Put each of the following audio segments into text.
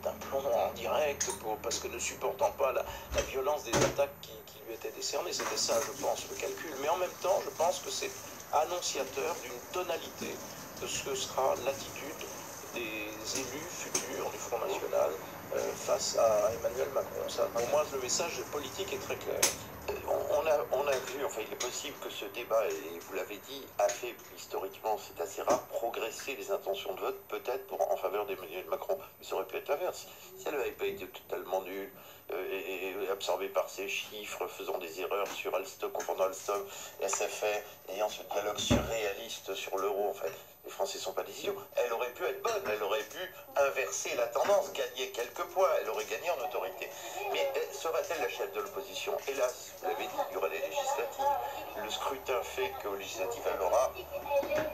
pète un plomb en direct parce que ne supportant pas la violence des attaques qui lui étaient décernées. C'était ça, je pense, le calcul. Mais en même temps, je pense que c'est annonciateur d'une tonalité de ce que sera l'attitude des élus futurs du Front National face à Emmanuel Macron. Ça, pour moi, le message politique est très clair. On a vu, enfin il est possible que ce débat, et vous l'avez dit, a fait historiquement, c'est assez rare, progresser les intentions de vote peut-être en faveur d'Emmanuel Macron. Mais ça aurait pu être l'inverse. Si elle n'avait pas été totalement nulle et absorbée par ses chiffres, faisant des erreurs sur Alstom, confondant Alstom, SFR, ayant ce dialogue surréaliste sur l'euro, en fait, les Français ne sont pas des idiots, elle aurait pu être bonne, elle aurait pu inverser la tendance, gagner quelques points, elle aurait gagné en autorité. Mais sera-t-elle la chef de l'opposition? Hélas, vous l'avez dit, il y aura des législatives. Le scrutin fait qu'aux législatives, elle aura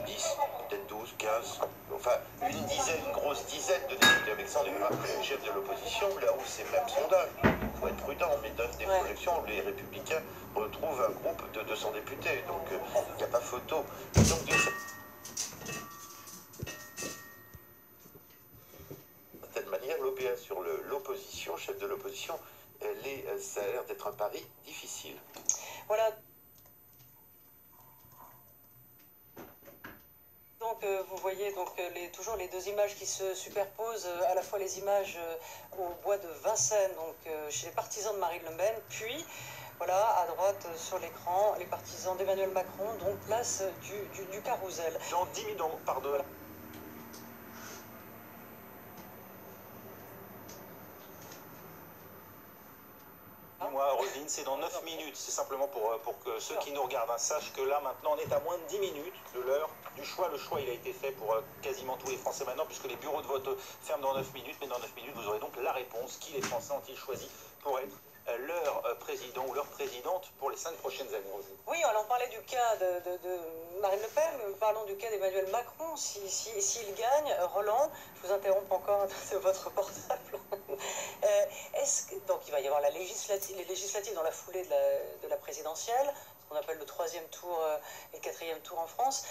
10, peut-être 12, 15, enfin une grosse dizaine de députés. Avec ça, on n'est pas chef de l'opposition, là où c'est même sondage. Il faut être prudent, mais donne des projections où les Républicains retrouvent un groupe de 200 députés. Donc, il n'y a pas photo. Donc, d'une certaine manière, l'OPA sur l'opposition, chef de l'opposition, ça a l'air d'être un pari difficile. Voilà. Donc vous voyez donc toujours les deux images qui se superposent, à la fois les images au bois de Vincennes, donc chez les partisans de Marine Le Pen, puis voilà, à droite sur l'écran, les partisans d'Emmanuel Macron, donc place du Carrousel. Dans 10 minutes, pardon. Voilà. Moi, Roselyne, c'est dans 9 minutes. C'est simplement pour que ceux qui nous regardent sachent que là, maintenant, on est à moins de 10 minutes de l'heure du choix. Le choix, il a été fait pour quasiment tous les Français maintenant, puisque les bureaux de vote ferment dans 9 minutes. Mais dans 9 minutes, vous aurez donc la réponse. Qui les Français ont-ils choisi pour être leur président ou leur présidente pour les 5 prochaines années, Roselyne? Oui, alors on parlait du cas de Marine Le Pen, parlons du cas d'Emmanuel Macron. S'il gagne, Roland, je vous interromps encore de votre portable. Donc il va y avoir les législatives dans la foulée de la présidentielle, ce qu'on appelle le 3e tour et le 4e tour en France.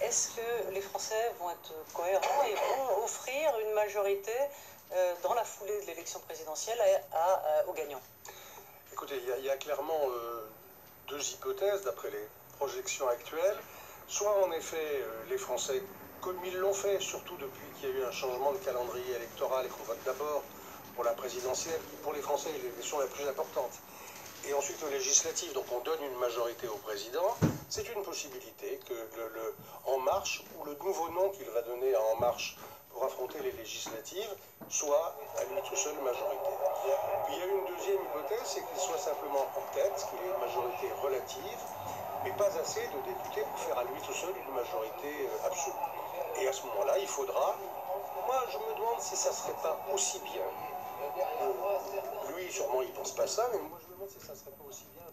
Est-ce que les Français vont être cohérents et vont offrir une majorité dans la foulée de l'élection présidentielle aux gagnants? Écoutez, il y a clairement deux hypothèses d'après les projections actuelles. Soit en effet les Français, comme ils l'ont fait, surtout depuis qu'il y a eu un changement de calendrier électoral et qu'on vote d'abord pour la présidentielle, qui pour les Français est l'élection la plus importante, et ensuite aux législatives, donc on donne une majorité au président, c'est une possibilité que le En Marche, ou le nouveau nom qu'il va donner à En Marche pour affronter les législatives, soit à lui tout seul majorité. Puis il y a une deuxième hypothèse, c'est qu'il soit simplement en tête, qu'il ait une majorité relative, mais pas assez de députés pour faire à lui tout seul une majorité absolue. Et à ce moment-là, il faudra... Moi, je me demande si ça ne serait pas aussi bien. Lui, sûrement, il ne pense pas ça, mais moi, je me demande si ça ne serait pas aussi bien